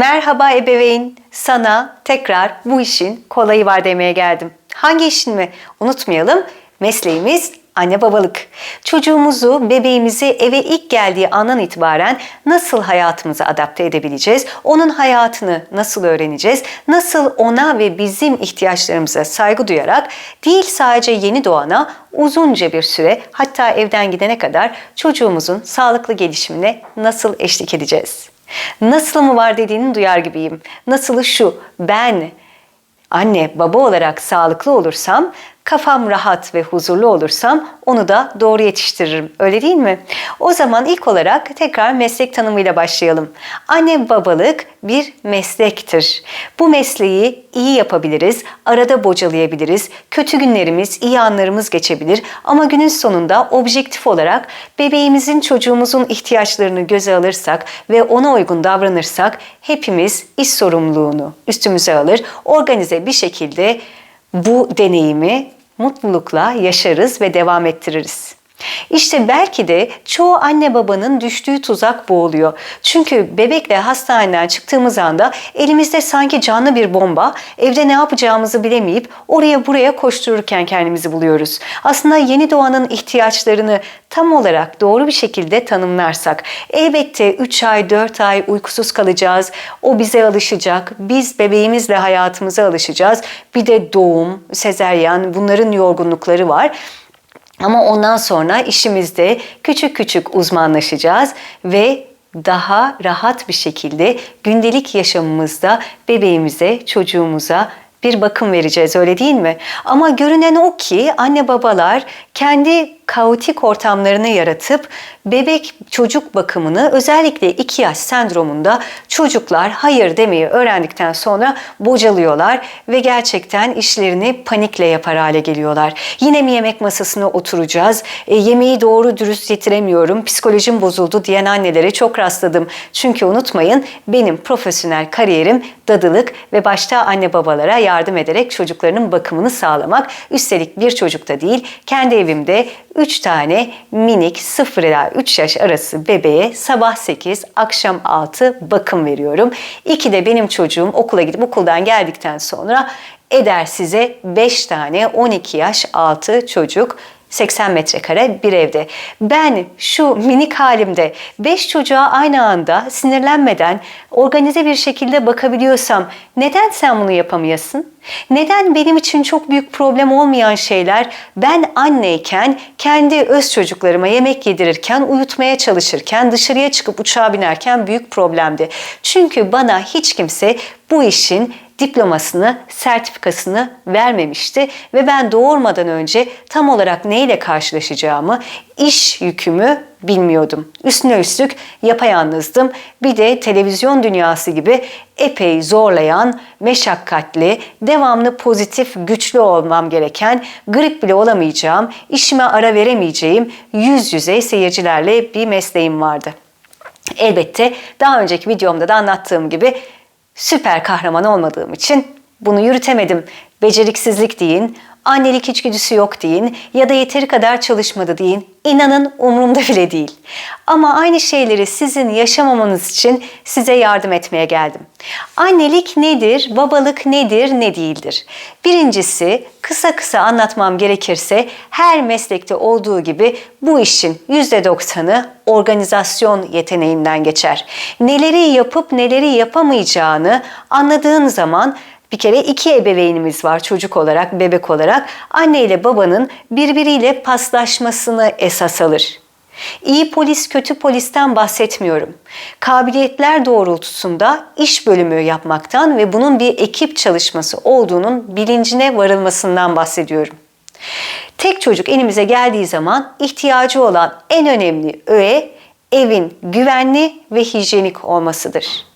Merhaba ebeveyn, sana tekrar bu işin kolayı var demeye geldim. Hangi işin mi? Unutmayalım, mesleğimiz anne babalık. Çocuğumuzu, bebeğimizi eve ilk geldiği andan itibaren nasıl hayatımıza adapte edebileceğiz? Onun hayatını nasıl öğreneceğiz? Nasıl ona ve bizim ihtiyaçlarımıza saygı duyarak değil sadece yeni doğana uzunca bir süre hatta evden gidene kadar çocuğumuzun sağlıklı gelişimine nasıl eşlik edeceğiz? Nasıl mı var dediğini duyar gibiyim. Nasılı şu, ben anne baba olarak sağlıklı olursam, kafam rahat ve huzurlu olursam onu da doğru yetiştiririm. Öyle değil mi? O zaman ilk olarak tekrar meslek tanımıyla başlayalım. Anne babalık bir meslektir. Bu mesleği iyi yapabiliriz, arada bocalayabiliriz, kötü günlerimiz, iyi anlarımız geçebilir ama günün sonunda objektif olarak bebeğimizin, çocuğumuzun ihtiyaçlarını göze alırsak ve ona uygun davranırsak hepimiz iş sorumluluğunu üstümüze alır, organize bir şekilde bu deneyimi mutlulukla yaşarız ve devam ettiririz. İşte belki de çoğu anne babanın düştüğü tuzak bu oluyor. Çünkü bebekle hastaneden çıktığımız anda elimizde sanki canlı bir bomba, evde ne yapacağımızı bilemeyip oraya buraya koştururken kendimizi buluyoruz. Aslında yeni doğanın ihtiyaçlarını tam olarak doğru bir şekilde tanımlarsak, elbette 3 ay, 4 ay uykusuz kalacağız, o bize alışacak, biz bebeğimizle hayatımıza alışacağız. Bir de doğum, sezaryen, bunların yorgunlukları var. Ama ondan sonra işimizde küçük küçük uzmanlaşacağız ve daha rahat bir şekilde gündelik yaşamımızda bebeğimize, çocuğumuza bir bakım vereceğiz, öyle değil mi? Ama görünen o ki anne babalar kendi kaotik ortamlarını yaratıp bebek çocuk bakımını özellikle 2 yaş sendromunda çocuklar hayır demeyi öğrendikten sonra bocalıyorlar ve gerçekten işlerini panikle yapar hale geliyorlar. Yine mi yemek masasına oturacağız? Yemeği doğru dürüst getiremiyorum, psikolojim bozuldu diyen annelere çok rastladım. Çünkü unutmayın, benim profesyonel kariyerim dadılık ve başta anne babalara yardım ederek çocuklarının bakımını sağlamak. Üstelik bir çocuk da değil, kendi evimde 3 tane minik 0 ila 3 yaş arası bebeğe sabah 8, akşam 6 bakım veriyorum. 2 de benim çocuğum okula gidip okuldan geldikten sonra eder size 5 tane 12 yaş altı çocuk. 80 metrekare bir evde. Ben şu minik halimde 5 çocuğa aynı anda sinirlenmeden organize bir şekilde bakabiliyorsam neden sen bunu yapamayasın? Neden benim için çok büyük problem olmayan şeyler ben anneyken kendi öz çocuklarıma yemek yedirirken, uyutmaya çalışırken, dışarıya çıkıp uçağa binerken büyük problemdi. Çünkü bana hiç kimse bu işin diplomasını, sertifikasını vermemişti ve ben doğurmadan önce tam olarak neyle karşılaşacağımı, iş yükümü bilmiyordum. Üstüne üstlük yapayalnızdım. Bir de televizyon dünyası gibi epey zorlayan, meşakkatli, devamlı pozitif, güçlü olmam gereken, grip bile olamayacağım, işime ara veremeyeceğim yüz yüze seyircilerle bir mesleğim vardı. Elbette daha önceki videomda da anlattığım gibi süper kahraman olmadığım için bunu yürütemedim. Beceriksizlik deyin, annelik içgüdüsü yok deyin ya da yeteri kadar çalışmadı deyin. İnanın umurumda bile değil. Ama aynı şeyleri sizin yaşamamanız için size yardım etmeye geldim. Annelik nedir, babalık nedir, ne değildir? Birincisi, kısa kısa anlatmam gerekirse her meslekte olduğu gibi bu işin %90'ı organizasyon yeteneğinden geçer. Neleri yapıp neleri yapamayacağını anladığın zaman bir kere 2 ebeveynimiz var çocuk olarak, bebek olarak. Anne ile babanın birbiriyle paslaşmasını esas alır. İyi polis, kötü polisten bahsetmiyorum. Kabiliyetler doğrultusunda iş bölümü yapmaktan ve bunun bir ekip çalışması olduğunun bilincine varılmasından bahsediyorum. Tek çocuk elimize geldiği zaman ihtiyacı olan en önemli öğe evin güvenli ve hijyenik olmasıdır.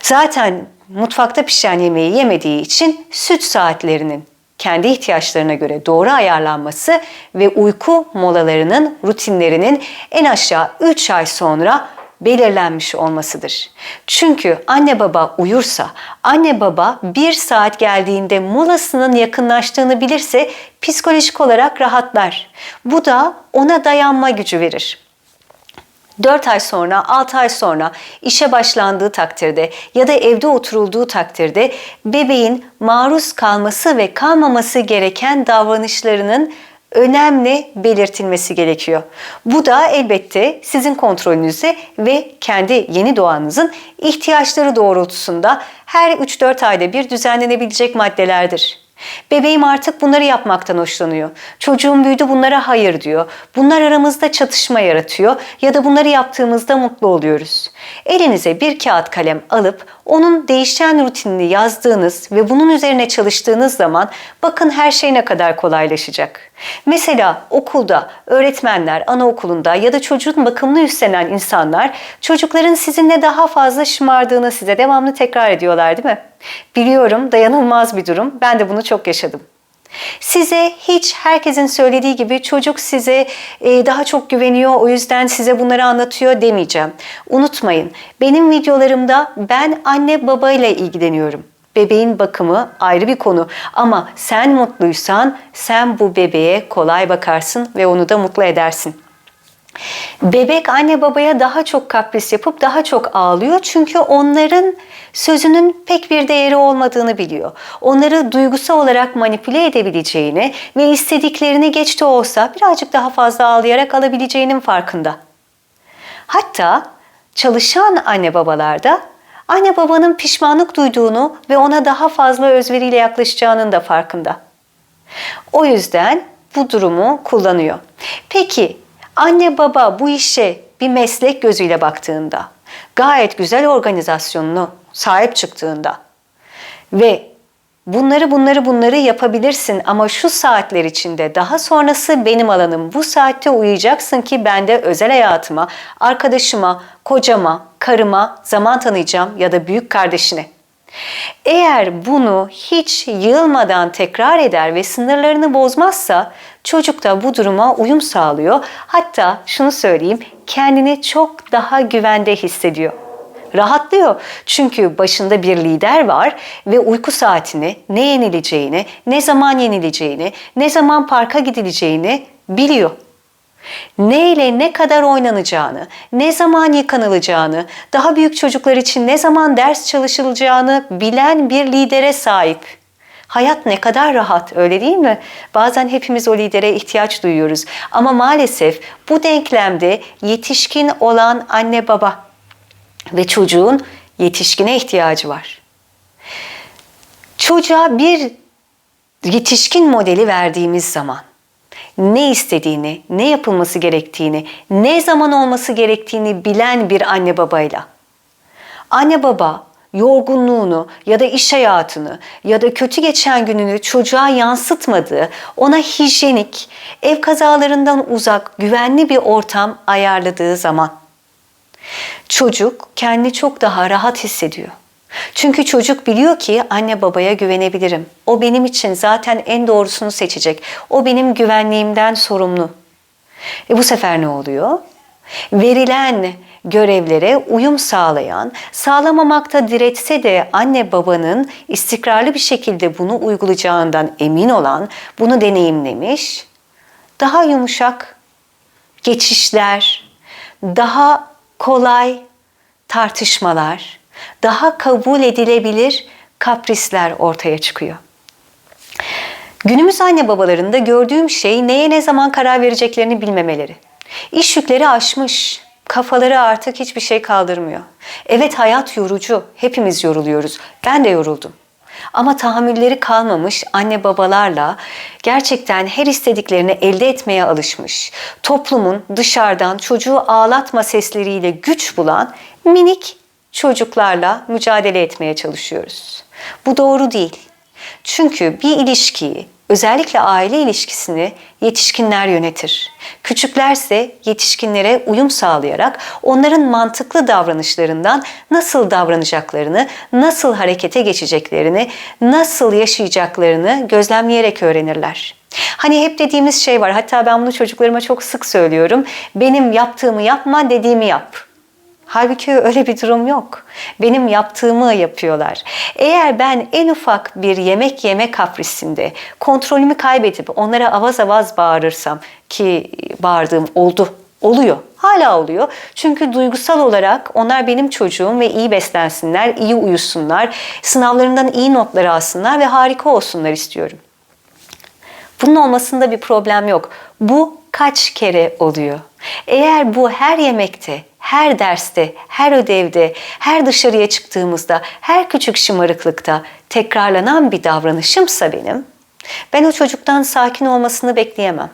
Zaten mutfakta pişen yemeği yemediği için süt saatlerinin kendi ihtiyaçlarına göre doğru ayarlanması ve uyku molalarının, rutinlerinin en aşağı 3 ay sonra belirlenmiş olmasıdır. Çünkü anne baba uyursa, anne baba 1 saat geldiğinde molasının yakınlaştığını bilirse psikolojik olarak rahatlar. Bu da ona dayanma gücü verir. 4 ay sonra, 6 ay sonra işe başlandığı takdirde ya da evde oturulduğu takdirde bebeğin maruz kalması ve kalmaması gereken davranışlarının önemli belirtilmesi gerekiyor. Bu da elbette sizin kontrolünüzde ve kendi yeni doğanızın ihtiyaçları doğrultusunda her 3-4 ayda bir düzenlenebilecek maddelerdir. Bebeğim artık bunları yapmaktan hoşlanıyor. Çocuğum büyüdü, bunlara hayır diyor. Bunlar aramızda çatışma yaratıyor ya da bunları yaptığımızda mutlu oluyoruz. Elinize bir kağıt kalem alıp onun değişen rutinini yazdığınız ve bunun üzerine çalıştığınız zaman bakın her şey ne kadar kolaylaşacak. Mesela okulda öğretmenler, anaokulunda ya da çocuğun bakımını üstlenen insanlar çocukların sizinle daha fazla şımardığını size devamlı tekrar ediyorlar, değil mi? Biliyorum, dayanılmaz bir durum. Ben de bunu çok yaşadım. Size hiç herkesin söylediği gibi çocuk size daha çok güveniyor, o yüzden size bunları anlatıyor demeyeceğim. Unutmayın, benim videolarımda ben anne babayla ilgileniyorum. Bebeğin bakımı ayrı bir konu ama sen mutluysan sen bu bebeğe kolay bakarsın ve onu da mutlu edersin. Bebek anne babaya daha çok kapris yapıp daha çok ağlıyor çünkü onların sözünün pek bir değeri olmadığını biliyor. Onları duygusal olarak manipüle edebileceğini ve istediklerini geç de olsa birazcık daha fazla ağlayarak alabileceğinin farkında. Hatta çalışan anne babalarda anne babanın pişmanlık duyduğunu ve ona daha fazla özveriyle yaklaşacağının da farkında. O yüzden bu durumu kullanıyor. Peki anne baba bu işe bir meslek gözüyle baktığında, gayet güzel organizasyonunu sahip çıktığında ve bunları yapabilirsin ama şu saatler içinde daha sonrası benim alanım. Bu saatte uyuyacaksın ki ben de özel hayatıma, arkadaşıma, kocama, karıma zaman tanıyacağım ya da büyük kardeşine. Eğer bunu hiç yılmadan tekrar eder ve sınırlarını bozmazsa çocuk da bu duruma uyum sağlıyor. Hatta şunu söyleyeyim, kendini çok daha güvende hissediyor. Rahatlıyor çünkü başında bir lider var ve uyku saatini, ne yenileceğini, ne zaman yenileceğini, ne zaman parka gidileceğini biliyor. Neyle ne kadar oynanacağını, ne zaman yıkanılacağını, daha büyük çocuklar için ne zaman ders çalışılacağını bilen bir lidere sahip. Hayat ne kadar rahat, öyle değil mi? Bazen hepimiz o lidere ihtiyaç duyuyoruz. Ama maalesef bu denklemde yetişkin olan anne baba ve çocuğun yetişkine ihtiyacı var. Çocuğa bir yetişkin modeli verdiğimiz zaman ne istediğini, ne yapılması gerektiğini, ne zaman olması gerektiğini bilen bir anne babayla. Anne baba yorgunluğunu ya da iş hayatını ya da kötü geçen gününü çocuğa yansıtmadığı, ona hijyenik, ev kazalarından uzak, güvenli bir ortam ayarladığı zaman çocuk kendini çok daha rahat hissediyor. Çünkü çocuk biliyor ki anne babaya güvenebilirim. O benim için zaten en doğrusunu seçecek. O benim güvenliğimden sorumlu. Bu sefer ne oluyor? Verilen görevlere uyum sağlayan, sağlamamakta diretse de anne babanın istikrarlı bir şekilde bunu uygulayacağından emin olan, bunu deneyimlemiş, daha yumuşak geçişler, daha kolay tartışmalar, daha kabul edilebilir kaprisler ortaya çıkıyor. Günümüz anne babalarında gördüğüm şey neye ne zaman karar vereceklerini bilmemeleri. İş yükleri aşmış, kafaları artık hiçbir şey kaldırmıyor. Evet, hayat yorucu, hepimiz yoruluyoruz. Ben de yoruldum. Ama tahammülleri kalmamış anne babalarla gerçekten her istediklerini elde etmeye alışmış, toplumun dışarıdan çocuğu ağlatma sesleriyle güç bulan minik çocuklarla mücadele etmeye çalışıyoruz. Bu doğru değil. Çünkü bir ilişkiyi, özellikle aile ilişkisini yetişkinler yönetir. Küçüklerse yetişkinlere uyum sağlayarak onların mantıklı davranışlarından nasıl davranacaklarını, nasıl harekete geçeceklerini, nasıl yaşayacaklarını gözlemleyerek öğrenirler. Hani hep dediğimiz şey var, hatta ben bunu çocuklarıma çok sık söylüyorum. Benim yaptığımı yapma, dediğimi yap. Halbuki öyle bir durum yok. Benim yaptığımı yapıyorlar. Eğer ben en ufak bir yemek yeme kaprisinde kontrolümü kaybedip onlara avaz avaz bağırırsam, ki bağırdığım oluyor. Hala oluyor. Çünkü duygusal olarak onlar benim çocuğum ve iyi beslensinler, iyi uyusunlar, sınavlarından iyi notlar alsınlar ve harika olsunlar istiyorum. Bunun olmasında bir problem yok. Bu kaç kere oluyor? Eğer bu her yemekte, her derste, her ödevde, her dışarıya çıktığımızda, her küçük şımarıklıkta tekrarlanan bir davranışımsa ben o çocuktan sakin olmasını bekleyemem.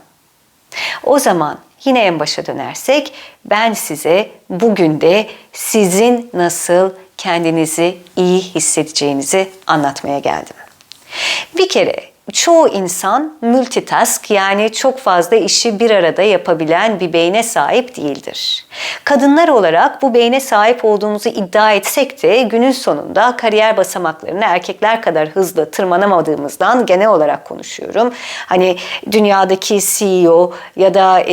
O zaman yine en başa dönersek ben size bugün de sizin nasıl kendinizi iyi hissedeceğinizi anlatmaya geldim. Bir kere çoğu insan multitask yani çok fazla işi bir arada yapabilen bir beyne sahip değildir. Kadınlar olarak bu beyne sahip olduğumuzu iddia etsek de günün sonunda kariyer basamaklarını erkekler kadar hızlı tırmanamadığımızdan genel olarak konuşuyorum. Hani dünyadaki CEO ya da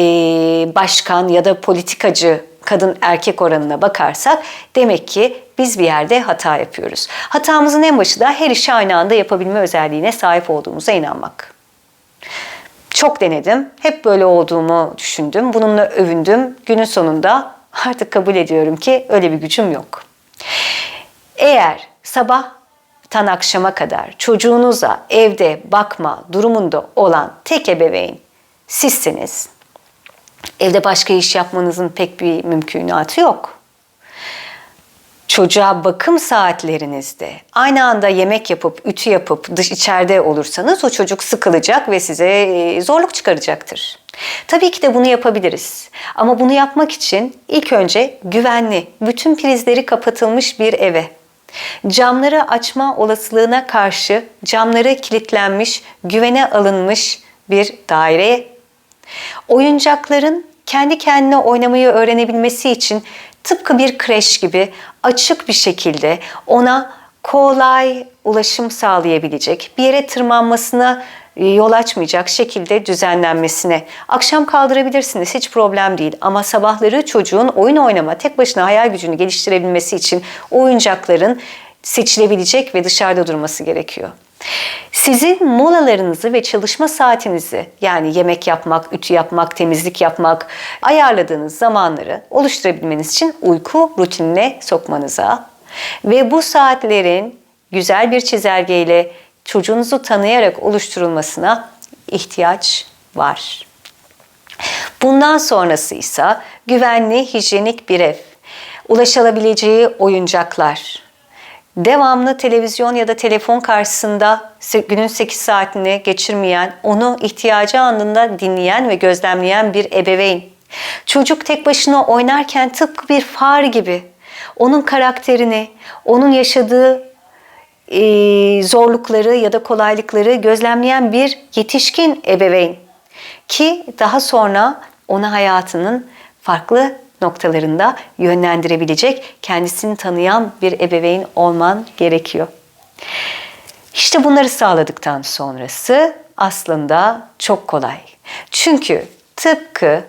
başkan ya da politikacı kadın erkek oranına bakarsak demek ki biz bir yerde hata yapıyoruz. Hatamızın en başı da her işi aynı anda yapabilme özelliğine sahip olduğumuza inanmak. Çok denedim. Hep böyle olduğumu düşündüm. Bununla övündüm. Günün sonunda artık kabul ediyorum ki öyle bir gücüm yok. Eğer sabahtan akşama kadar çocuğunuza evde bakma durumunda olan tek ebeveyn sizsiniz, evde başka iş yapmanızın pek bir mümkünatı yok. Çocuğa bakım saatlerinizde aynı anda yemek yapıp, ütü yapıp içeride olursanız o çocuk sıkılacak ve size zorluk çıkaracaktır. Tabii ki de bunu yapabiliriz. Ama bunu yapmak için ilk önce güvenli, bütün prizleri kapatılmış bir eve, camları açma olasılığına karşı camları kilitlenmiş, güvene alınmış bir daireye, oyuncakların kendi kendine oynamayı öğrenebilmesi için tıpkı bir kreş gibi açık bir şekilde ona kolay ulaşım sağlayabilecek, bir yere tırmanmasına yol açmayacak şekilde düzenlenmesine. Akşam kaldırabilirsiniz, hiç problem değil. Ama sabahları çocuğun oyun oynama, tek başına hayal gücünü geliştirebilmesi için oyuncakların seçilebilecek ve dışarıda durması gerekiyor. Sizin molalarınızı ve çalışma saatinizi, yani yemek yapmak, ütü yapmak, temizlik yapmak, ayarladığınız zamanları oluşturabilmeniz için uyku rutinine sokmanıza ve bu saatlerin güzel bir çizelgeyle çocuğunuzu tanıyarak oluşturulmasına ihtiyaç var. Bundan sonrası ise güvenli, hijyenik bir ev, ulaşılabileceği oyuncaklar, devamlı televizyon ya da telefon karşısında günün 8 saatini geçirmeyen, onu ihtiyacı anında dinleyen ve gözlemleyen bir ebeveyn. Çocuk tek başına oynarken tıpkı bir far gibi onun karakterini, onun yaşadığı zorlukları ya da kolaylıkları gözlemleyen bir yetişkin ebeveyn. Ki daha sonra onu hayatının farklı noktalarında yönlendirebilecek, kendisini tanıyan bir ebeveyn olman gerekiyor. İşte bunları sağladıktan sonrası aslında çok kolay. Çünkü tıpkı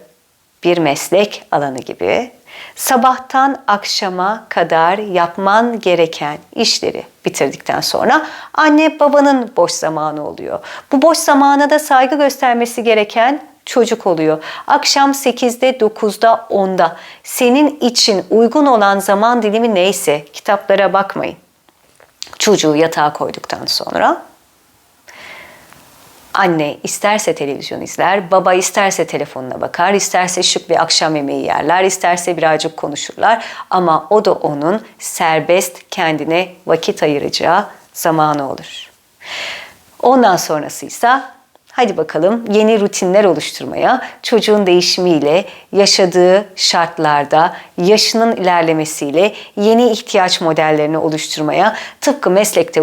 bir meslek alanı gibi sabahtan akşama kadar yapman gereken işleri bitirdikten sonra anne babanın boş zamanı oluyor. Bu boş zamana da saygı göstermesi gereken çocuk oluyor. Akşam 8'de, 9'da, 10'da senin için uygun olan zaman dilimi neyse kitaplara bakmayın. Çocuğu yatağa koyduktan sonra anne isterse televizyon izler, baba isterse telefonuna bakar, isterse şık bir akşam yemeği yerler, isterse birazcık konuşurlar. Ama o da onun serbest kendine vakit ayıracağı zamanı olur. Ondan sonrasıysa hadi bakalım yeni rutinler oluşturmaya, çocuğun değişimiyle, yaşadığı şartlarda, yaşının ilerlemesiyle yeni ihtiyaç modellerini oluşturmaya, tıpkı meslekte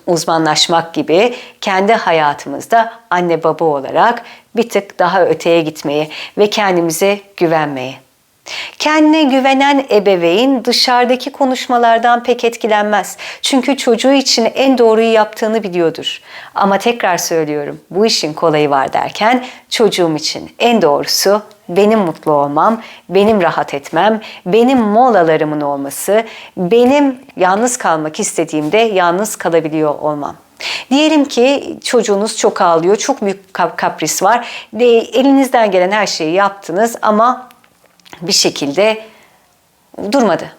uzmanlaşmak gibi kendi hayatımızda anne baba olarak bir tık daha öteye gitmeye ve kendimize güvenmeye. Kendine güvenen ebeveyn dışarıdaki konuşmalardan pek etkilenmez. Çünkü çocuğu için en doğruyu yaptığını biliyordur. Ama tekrar söylüyorum, bu işin kolayı var derken çocuğum için en doğrusu benim mutlu olmam, benim rahat etmem, benim molalarımın olması, benim yalnız kalmak istediğimde yalnız kalabiliyor olmam. Diyelim ki çocuğunuz çok ağlıyor, çok büyük kapris var. Elinizden gelen her şeyi yaptınız ama bir şekilde durmadı.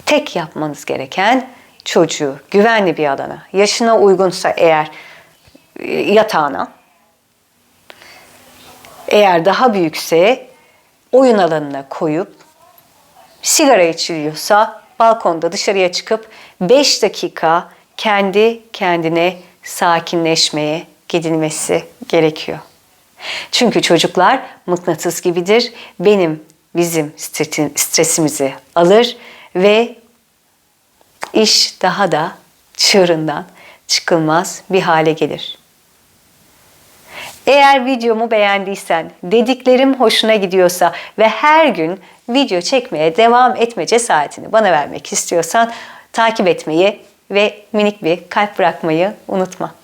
Tek yapmanız gereken çocuğu güvenli bir alana, yaşına uygunsa eğer yatağına, eğer daha büyükse oyun alanına koyup, sigara içiliyorsa balkonda dışarıya çıkıp 5 dakika kendi kendine sakinleşmeye gidilmesi gerekiyor. Çünkü çocuklar mıknatıs gibidir. Bizim stresimizi alır ve iş daha da çığırından çıkılmaz bir hale gelir. Eğer videomu beğendiysen, dediklerim hoşuna gidiyorsa ve her gün video çekmeye devam etme cesaretini bana vermek istiyorsan takip etmeyi ve minik bir kalp bırakmayı unutma.